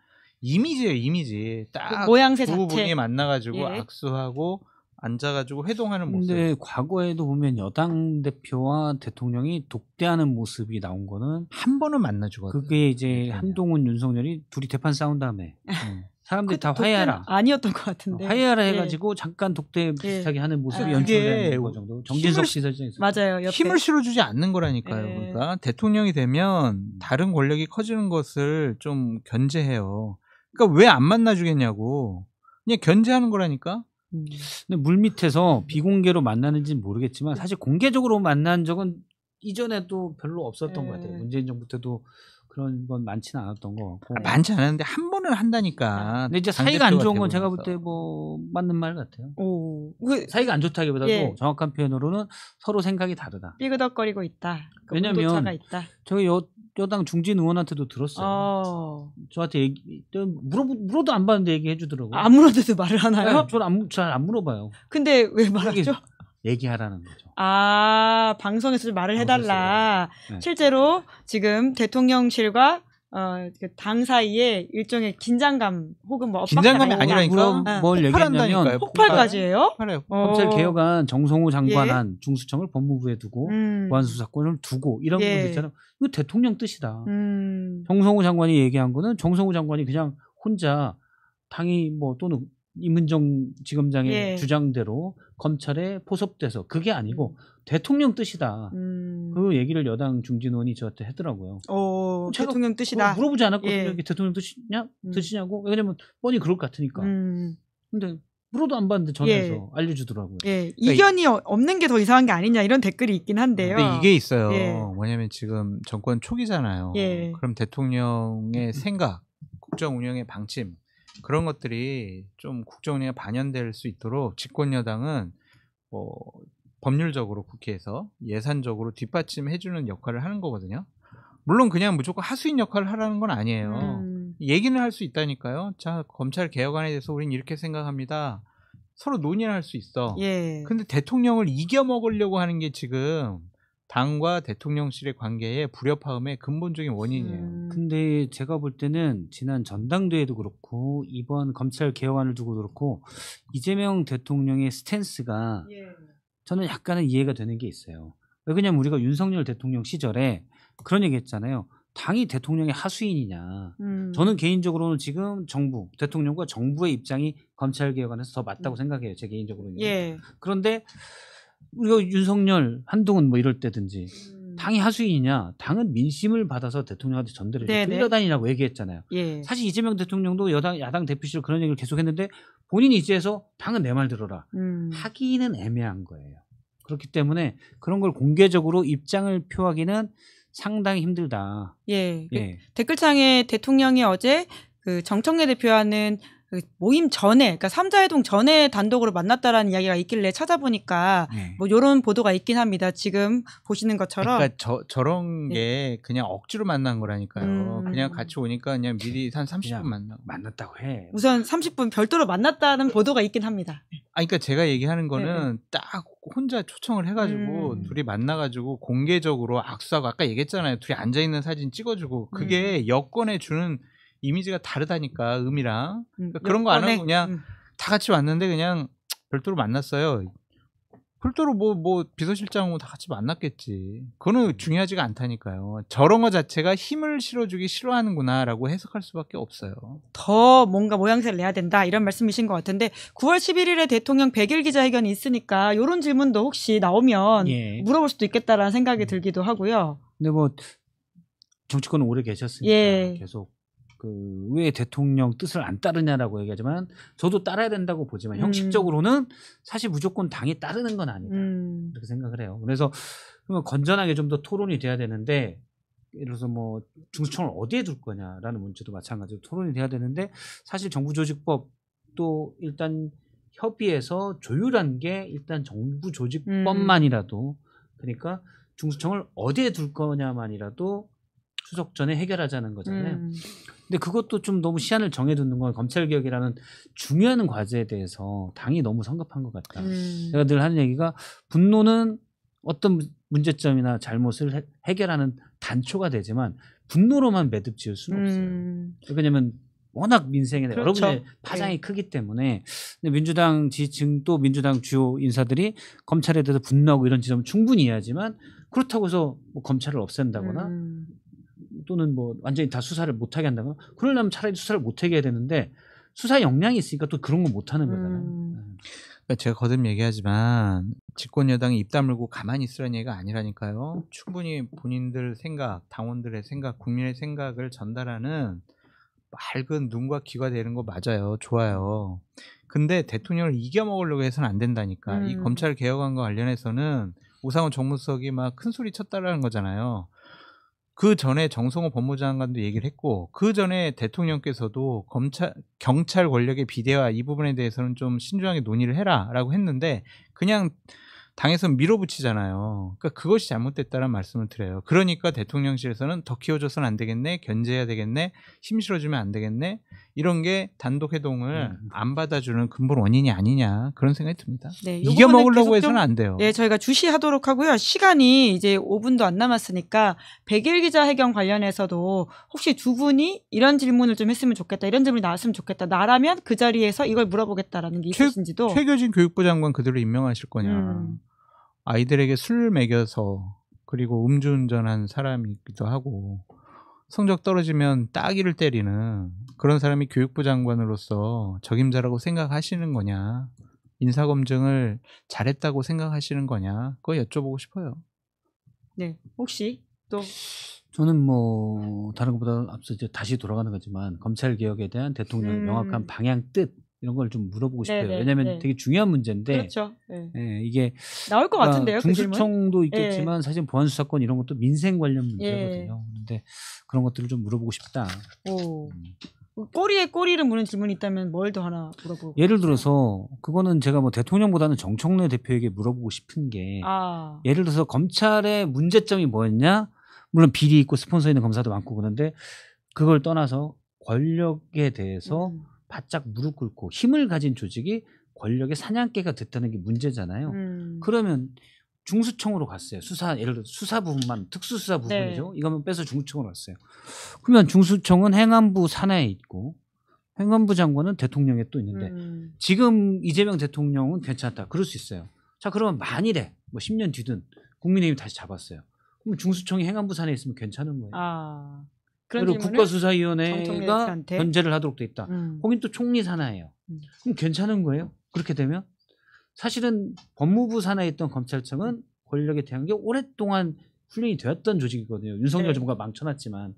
이미지예요. 이미지. 딱 모양새 두 자체. 분이 만나가지고 악수하고 앉아가지고 회동하는 모습. 근데 과거에도 보면 여당 대표와 대통령이 독대하는 모습이 나온 거는 한 번은 만나주거든. 그게 이제 한동훈, 윤석열이 둘이 대판 싸운 다음에 사람들이 다 화해하라. 아니었던 것 같은데. 화해하라 해가지고 잠깐 독대 비슷하게 하는 모습이 연출된 거 정도. 정진석 비서실장이 맞아요. 옆에. 힘을 실어주지 않는 거라니까요. 그러니까 대통령이 되면 다른 권력이 커지는 것을 좀 견제해요. 그러니까 왜 안 만나주겠냐고. 그냥 견제하는 거라니까. 근데 물밑에서 비공개로 만나는지는 모르겠지만 사실 공개적으로 만난 적은 이전에도 별로 없었던 것 같아요. 문재인 정부 때도 그런 건 많지는 않았던 것 같고. 많지 않았는데 한 번은 한다니까. 근데 이제 사이가 안 좋은 건 제가 볼 때 뭐 맞는 말 같아요. 사이가 안 좋다기보다도 정확한 표현으로는 서로 생각이 다르다. 삐그덕거리고 있다. 왜냐면 있다. 저희 여당 중진 의원한테도 들었어요. 저한테 물어도 안 받는데 얘기해 주더라고요. 안 물어도 말을 하나요? 네, 저는 잘 안 물어봐요. 근데 왜 말하죠? 얘기하라는 거죠. 방송에서 말을 해달라. 실제로 지금 대통령실과 당 사이에 일종의 긴장감 혹은 뭐 긴장감이 아니라니까. 뭘 얘기했냐면 폭발까지예요. 검찰 개혁안 정성호 장관한 중수청을 법무부에 두고 보안수사권을 두고 이런 부분도 있잖아요. 이거 대통령 뜻이다. 정성호 장관이 얘기한 거는 정성호 장관이 그냥 혼자 당이 뭐 또는 임은정 지검장의 주장대로 검찰에 포섭돼서 그게 아니고 대통령 뜻이다. 그 얘기를 여당 중진 의원이 저한테 하더라고요. 대통령 뜻이다. 물어보지 않았거든요. 이게 대통령 뜻이냐고. 왜냐면 뻔히 그럴 것 같으니까. 근데 물어도 안 봤는데 전화해서 알려주더라고요. 그러니까 이견이 없는 게 더 이상한 게 아니냐 이런 댓글이 있긴 한데요. 근데 이게 있어요. 뭐냐면 지금 정권 초기잖아요. 그럼 대통령의 생각, 국정 운영의 방침 그런 것들이 좀 국정 운영에 반영될 수 있도록 집권 여당은 뭐 법률적으로 국회에서 예산적으로 뒷받침해주는 역할을 하는 거거든요. 물론 그냥 무조건 하수인 역할을 하라는 건 아니에요. 얘기는 할 수 있다니까요. 자, 검찰 개혁안에 대해서 우린 이렇게 생각합니다. 서로 논의를 할 수 있어. 근데 대통령을 이겨먹으려고 하는 게 지금 당과 대통령실의 관계의 불협화음의 근본적인 원인이에요. 근데 제가 볼 때는 지난 전당대회도 그렇고 이번 검찰 개혁안을 두고 그렇고 이재명 대통령의 스탠스가 저는 약간은 이해가 되는 게 있어요. 왜냐면 우리가 윤석열 대통령 시절에 그런 얘기 했잖아요. 당이 대통령의 하수인이냐. 저는 개인적으로는 지금 정부, 대통령과 정부의 입장이 검찰 개혁안에서 더 맞다고 생각해요. 제 개인적으로는. 그런데 우리가 윤석열, 한동훈 뭐 이럴 때든지 당이 하수인이냐. 당은 민심을 받아서 대통령한테 전달해 끌려다니라고 얘기했잖아요. 사실 이재명 대통령도 야당 대표실 그런 얘기를 계속했는데 본인이 이제서 당은 내 말 들어라. 하기는 애매한 거예요. 그렇기 때문에 그런 걸 공개적으로 입장을 표하기는 상당히 힘들다. 예. 댓글창에 대통령이 어제 그 정청래 대표와는 그 모임 전에, 그러니까 3자 회동 전에 단독으로 만났다라는 이야기가 있길래 찾아보니까 뭐 이런 보도가 있긴 합니다. 지금 보시는 것처럼. 그러니까 저런 게 그냥 억지로 만난 거라니까요. 그냥 같이 오니까 그냥 미리 한 30분 만났다고 해. 우선 30분 별도로 만났다는 보도가 있긴 합니다. 그러니까 제가 얘기하는 거는 딱 혼자 초청을 해가지고 둘이 만나가지고 공개적으로 악수하고 아까 얘기했잖아요. 둘이 앉아있는 사진 찍어주고 그게 여권에 주는 이미지가 다르다니까 의미랑 그러니까 그런 거 안 하고 그냥 다 같이 왔는데 그냥 별도로 만났어요. 별도로 뭐 비서실장하고 다 같이 만났겠지. 그거는 중요하지가 않다니까요. 저런 거 자체가 힘을 실어주기 싫어하는구나라고 해석할 수밖에 없어요. 더 뭔가 모양새를 내야 된다 이런 말씀이신 것 같은데 9월 11일에 대통령 100일 기자회견이 있으니까 이런 질문도 혹시 나오면 물어볼 수도 있겠다라는 생각이 들기도 하고요. 근데 뭐 정치권은 오래 계셨으니까 계속 왜 대통령 뜻을 안 따르냐라고 얘기하지만 저도 따라야 된다고 보지만 형식적으로는 사실 무조건 당이 따르는 건 아니다. 이렇게 생각을 해요. 그래서 건전하게 좀 더 토론이 돼야 되는데 예를 들어서 뭐 중수청을 어디에 둘 거냐라는 문제도 마찬가지로 토론이 돼야 되는데 사실 정부조직법도 일단 협의해서 조율한 게 일단 정부조직법만이라도 그러니까 중수청을 어디에 둘 거냐만이라도 추석 전에 해결하자는 거잖아요. 근데 그것도 좀 너무 시한을 정해두는 건 검찰개혁이라는 중요한 과제에 대해서 당이 너무 성급한 것 같다. 제가 늘 하는 얘기가 분노는 어떤 문제점이나 잘못을 해결하는 단초가 되지만 분노로만 매듭 지을 수는 없어요. 왜냐하면 워낙 민생에 여러분의 파장이 크기 때문에 근데 민주당 지지층 또 민주당 주요 인사들이 검찰에 대해서 분노하고 이런 지점은 충분히 이해하지만 그렇다고 해서 뭐 검찰을 없앤다거나 또는 뭐 완전히 다 수사를 못하게 한다거나 그러려면 차라리 수사를 못하게 해야 되는데 수사 역량이 있으니까 또 그런 거 못하는 거잖아요. 그러니까 제가 거듭 얘기하지만 집권 여당이 입 다물고 가만히 있으라는 얘기가 아니라니까요. 충분히 본인들 생각, 당원들의 생각, 국민의 생각을 전달하는 맑은 눈과 귀가 되는 거 맞아요. 좋아요. 근데 대통령을 이겨먹으려고 해서는 안 된다니까. 이 검찰 개혁안과 관련해서는 우상호 정무수석이 막 큰 소리 쳤다라는 거잖아요. 그 전에 정성호 법무장관도 얘기를 했고 그 전에 대통령께서도 경찰 권력의 비대화 이 부분에 대해서는 좀 신중하게 논의를 해라라고 했는데 그냥 당에서 밀어붙이잖아요. 그러니까 그것이 잘못됐다는 말씀을 드려요. 그러니까 대통령실에서는 더 키워줘서는 안 되겠네, 견제해야 되겠네, 힘 실어주면 안 되겠네, 이런 게 단독 회동을 안 받아주는 근본 원인이 아니냐 그런 생각이 듭니다. 네, 이겨먹으려고 해서는 안 돼요. 네, 저희가 주시하도록 하고요. 시간이 이제 5분도 안 남았으니까 100일 기자회견 관련해서도 혹시 두 분이 이런 질문을 좀 했으면 좋겠다, 이런 질문이 나왔으면 좋겠다, 나라면 그 자리에서 이걸 물어보겠다라는 게 있으신지도. 최교진 교육부 장관 그대로 임명하실 거냐. 아이들에게 술 먹여서 그리고 음주운전한 사람이기도 하고 성적 떨어지면 따귀를 때리는 그런 사람이 교육부 장관으로서 적임자라고 생각하시는 거냐, 인사검증을 잘했다고 생각하시는 거냐, 그거 여쭤보고 싶어요. 네, 혹시 또 저는 뭐 다른 것보다 앞서 이제 다시 돌아가는 거지만 검찰개혁에 대한 대통령의 명확한 방향, 뜻 이런 걸 좀 물어보고 싶어요. 왜냐하면 되게 중요한 문제인데 그렇죠. 이게 나올 것 같은데요. 중수청도 있겠지만 사실 보안수사권 이런 것도 민생 관련 문제거든요. 그런데 그런 것들을 좀 물어보고 싶다. 꼬리에 꼬리를 무는 질문이 있다면 뭘 더 하나 물어보고. 예를 들어서 그거는 제가 뭐 대통령보다는 정청래 대표에게 물어보고 싶은 게 예를 들어서 검찰의 문제점이 뭐였냐? 물론 비리 있고 스폰서 있는 검사도 많고 그런데 그걸 떠나서 권력에 대해서 바짝 무릎 꿇고 힘을 가진 조직이 권력의 사냥개가 됐다는 게 문제잖아요. 그러면 중수청으로 갔어요. 예를 들어 수사 부분만 특수수사 부분이죠. 이거만 빼서 중수청으로 갔어요. 그러면 중수청은 행안부 산하에 있고 행안부 장관은 대통령에 또 있는데 지금 이재명 대통령은 괜찮다. 그럴 수 있어요. 자, 그러면 만일에 뭐 10년 뒤든 국민의힘이 다시 잡았어요. 그럼 중수청이 행안부 산하에 있으면 괜찮은 거예요. 그리고 국가수사위원회가 견제를 하도록 돼 있다. 거긴 또 총리 산하예요. 그럼 괜찮은 거예요? 그렇게 되면 사실은 법무부 산하에 있던 검찰청은 권력에 대한 게 오랫동안 훈련이 되었던 조직이거든요. 윤석열 정부가 망쳐놨지만.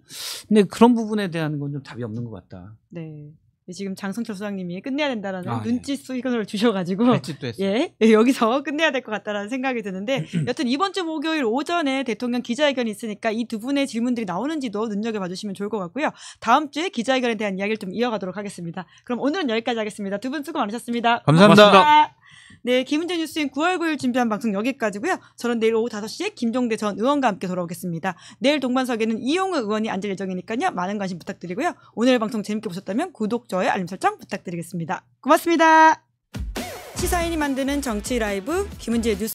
근데 그런 부분에 대한 건 좀 답이 없는 것 같다. 네. 지금 장성철 소장님이 끝내야 된다라는 눈짓 수익을 주셔가지고 예, 여기서 끝내야 될 것 같다라는 생각이 드는데 여튼 이번 주 목요일 오전에 대통령 기자회견이 있으니까 이 두 분의 질문들이 나오는지도 눈여겨봐 주시면 좋을 것 같고요. 다음 주에 기자회견에 대한 이야기를 좀 이어가도록 하겠습니다. 그럼 오늘은 여기까지 하겠습니다. 두 분 수고 많으셨습니다. 감사합니다. 네, 김은재 뉴스인 9월 9일 준비한 방송 여기까지고요. 저는 내일 오후 5시에 김종대 전 의원과 함께 돌아오겠습니다. 내일 동반석에는 이용우 의원이 앉을 예정이니까요. 많은 관심 부탁드리고요. 오늘 방송 재밌게 보셨다면 구독, 좋아요, 알림 설정 부탁드리겠습니다. 고맙습니다. 시사인이 만드는 정치 라이브 김은재 뉴스